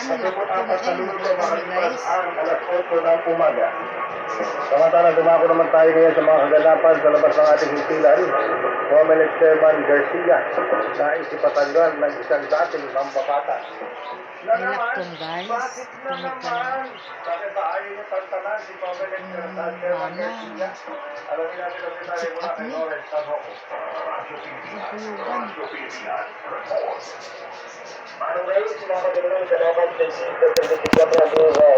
Nakapon ay maganda guys. Alas 8 ng umaga. Samantala, dumako naman tayo ngayon sa mga kaganapan sa labas ng ating himpilan. Comelec Chairman Garcia na isipatanggal ng isang dating mambabata. Nilakton guys. Bakit na Tunog pa naman? Bakit ba ayaw niyo tantanan si Comelec Chairman Garcia? Alamin natin ang detalye mula kay Lawrence Tanoko. Sa Anyway, sinabi ko naman sa dapat ng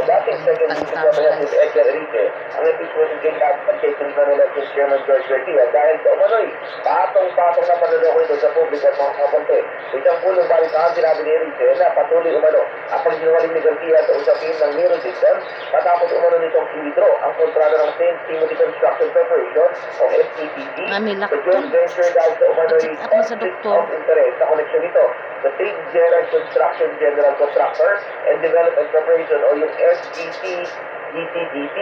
dating second Vice Edgar Enrique, ang impeachment ng King Advocation for Election Chairman George Garcia dahil sa umano'y patong-patong na panunoko ito sa publiko at mga kapante. Isang pulong balitahan sinabi ni Enrique na patuloy umano ang pagsinungaling ni Garcia sa usapin ng Miro System matapos umano nitong i-withdraw ang kontrata ng St. Timothy Construction Corporation o STCC sa joint venture dahil sa umano'y conflict of interest sa koneksyon nito sa Trig General Construction General Contractor and Development Corporation o yung SGC-GCDC.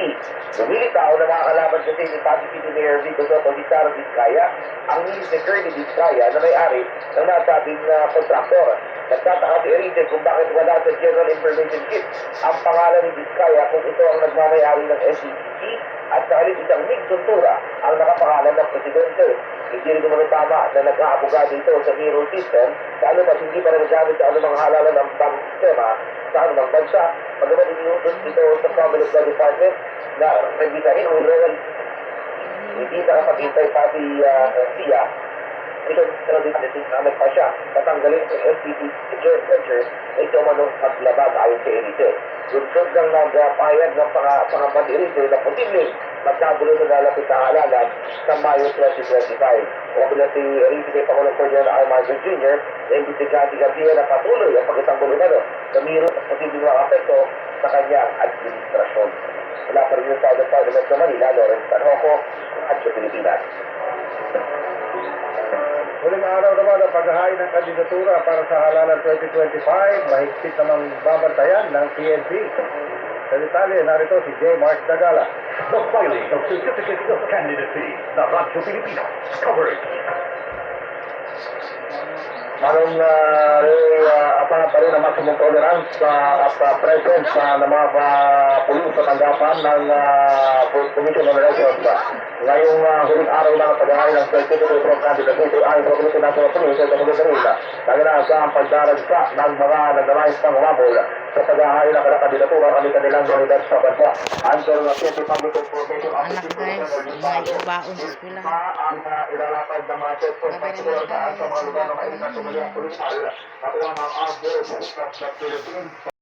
Lumilitaw na makakalaban kasi ni Pasig City Mayor Vico Soto si Sara Vizcaya, ang misis ni Curly Vizcaya na may-ari ng nasabing kontraktor. Nagtataka si Enrique kung bakit wala sa General Information Sheet ang pangalan ni Vizcaya kung ito ang nagmamayari ng SGC at sa halip isang migsuntura ang nakapangalan ng presidente. Hindi rin naman tama na nag-aabogado ito sa Miro System lalo mas hindi pa nagagamit sa anumang halalan ng bank sistema sa anumang bansa. Magaman iniutos ito sa Comelec Department na nagbisahin o hindi nakapagintay pati siya. Ito na nagpa siya tatanggalin ang SPP joint venture na ito manong maglabag ayon kay Enrique. Gunsod ng nagpahayag ng pangapad Enrique na posibleng magkagulo sa lalapit na halalan sa Mayo 2025. Kabila si Enrique kay Pangulong Ferdinand R. Marcos Jr. na imbestigahan si Garcia na patuloy ang pagkatanggol umano sa Miro at posibleng mga apekto sa kanyang administrasyon. Wala pa rin yung Southern Parliament sa Manila, Lawrence Tanhoco, Radyo Pilipinas. Huling araw naman ang paghahain ng kandidatura para sa halalan 2025, mahigpit namang babantayan ng PNP. Sa detalye, narito si J. Mark Dagala. The filing of certificates of candidacy. The Radyo Pilipinas coverage. Manong pa rin ang maximum tolerance at presence ng mga pulis sa tanggapan ng Commission on Elections. Ngayong huling araw ng paghahain ng certificate of candidacy ay Commission National Police sa Pilipinas. Dahil sa pagdaragsa ng mga nagdamais pang umabol sa paghahain ng kandidatura kanilang unidad sa bansa. Under the City Public Information Anak guys, may ibaon sa eskwelahan. ang ilalapad ng mga checkpoint sa mga lugar na maingat sa mga pulis. At ang mga